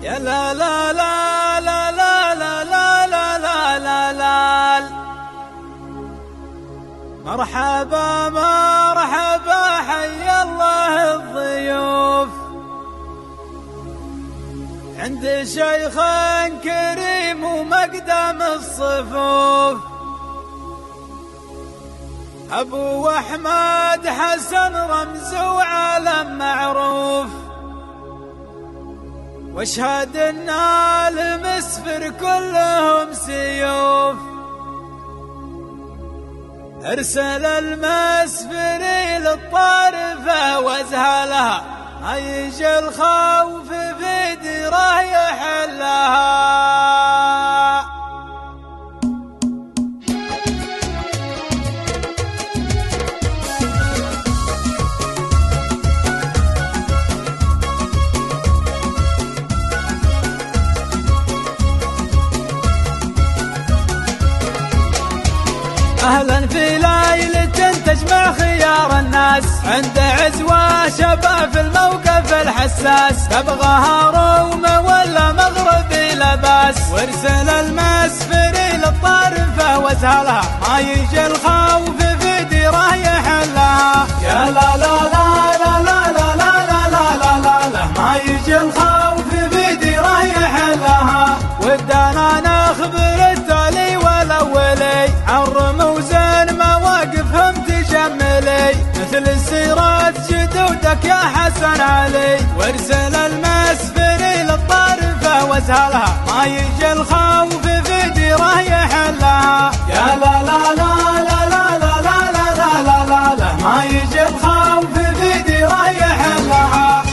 يا لا لا لا لا لا لا لا لا لا لا لا. مرحبا مرحبا حي الله الضيوف عند شيخ كريم ومقدم الصفوف. أبو أحمد حسن رمز وعالم معروف، واشهد ان المسفر كلهم سيوف. ارسل المسفري للطارفة وازهلها، هيج الخوف في ديره يحلها. أهلا في ليلة تجمع خيار الناس، عند عزوة شباب في الموقف الحساس. تبغاها رومة ولا مغربي لباس، وارسل المسفري للطارفة وازهلها، ما يجي الخوف في ديره يحلها. يا لا لا لا لا لا لا لا لا لا لا لا، ما يجي الخوف في ديره يحلها. ودانا نخبر التالي والأولي عن رموز مواقفهم تجملي، مثل السيرات جدودك يا حسن علي. وارسل المسفري للطارفة وازهلها، ما يجي الخوف في ديره يحلها. يا لا لا لا لا لا لا لا لا لا لا لا، ما يجي الخوف في ديره يحلها.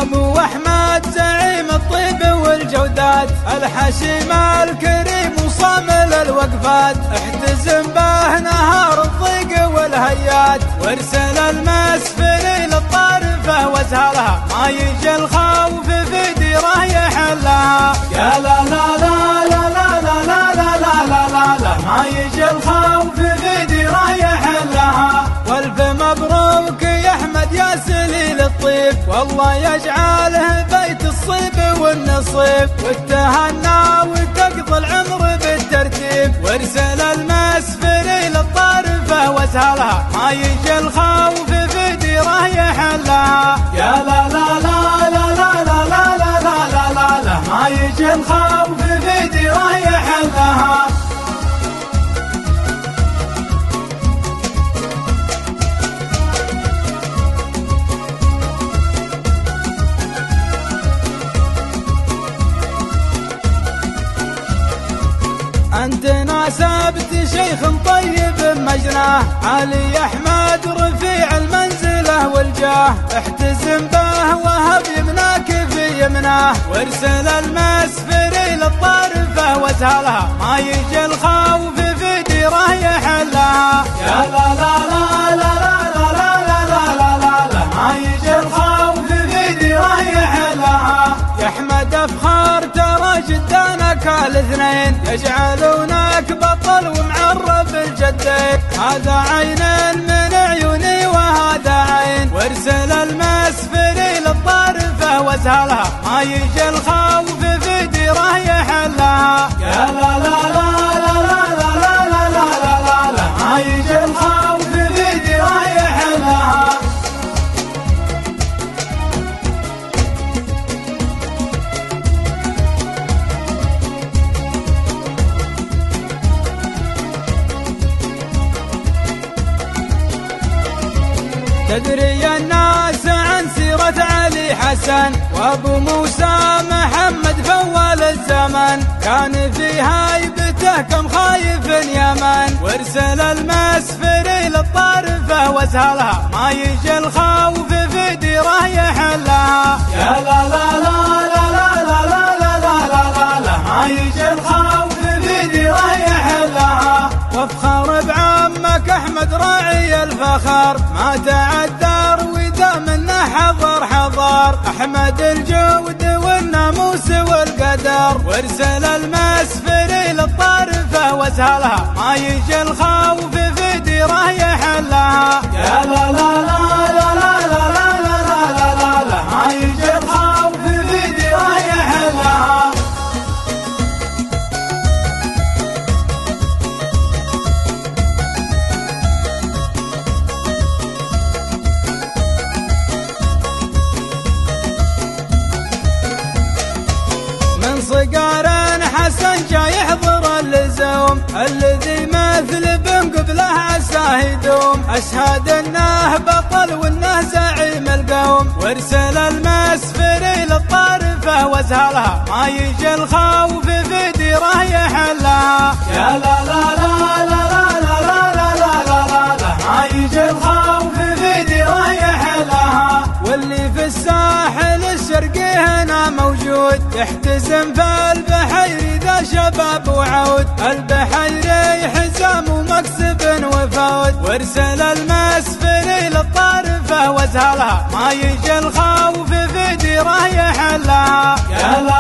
أبو أحمد زعيم الطيب والجودات، الحشيم الكريم وصامل الوقفات. احتزم به نهار الضيق والهيات، وارسل المسفري للطارفة وازهلها، ما يجي الخوف في ديره يحلها. يا لا لا لا لا لا لا لا لا لا لا لا، ما يجي الخوف في ديره يحلها. والف مبروك يا أحمد يا سليل الطيب، والله يجعله بيت الصيب والنصيب، والتهنى وتقضي العمر بالترتيب. وارسل المسفري للطارفة وازهلها، ما يجي الخوف في ديره يحلها. يا لا لا لا لا لا لا لا لا لا لا لا، ما يجي الخوف في ديره يحلها. أنت ناسبت شيخ طيب مجناه، علي أحمد رفيع المنزلة والجاه. احتزم به وهب يمناك في يمناه، وارسل المسفري للطارفة وازهلها، ما يجي الخوف في ديره يحلها. يا لا لا لا لا لا لا لا لا لا لا لا، ما يجي الخوف في ديره يحلها. يا أحمد أفخار ترى جدانك الاثنين، يجعلونك بطل ومعرف الجدين. هذا عين من عيوني وهذا عين، وارسل المسفري للطارفة وازهلها، ما يجي الخوف في ديره يحلها. يا لا لا لا لا لا لا لا لا لا لا، ما يجي الخوف في ديره يحلها. تدري الناس عن سيرة علي حسن، وابو موسى محمد فول الزمن، كان في هيبته كم خايف يمن. وارسل المسفري للطارفة وازهلها، ما يجي الخوف في ديره يحلها. يا لا لا لا لا لا لا لا لا لا لا، ما يجي الخوف في ديره يحلها. وافخر بعمك أحمد راعي الفخر، ما تعدى وإذا منه حضر حضر. البحر أحمد الجود والناموس والقدر، وارسل المسفر للطارفة واسهلها ما يجي الخوف في ديره يحلها. يا لا لا لا لا لا لا لا لا لا لا لا ما يجي الخوف في ديره يحلها. صقار حسن جاي يحضر اللزوم الذي مثل بن قبله عساه يدوم، أشهد انه بطل وانه زعيم القوم، وارسل المسفر للطارفة واسهلها ما يجي الخوف في ديره يحلها. يا لا لا لا لا لا لا لا لا لا لا لا ما يجي الخوف في ديره يحلها. واللي في الساحل الشرقي هنا موجود يحتزم في البحير ذا شباب وعود، البحير حزام ومكسب وفود، وارسل المسفر للطارفة واسهلها ما يجي الخوف في ديره يحلها. يا لا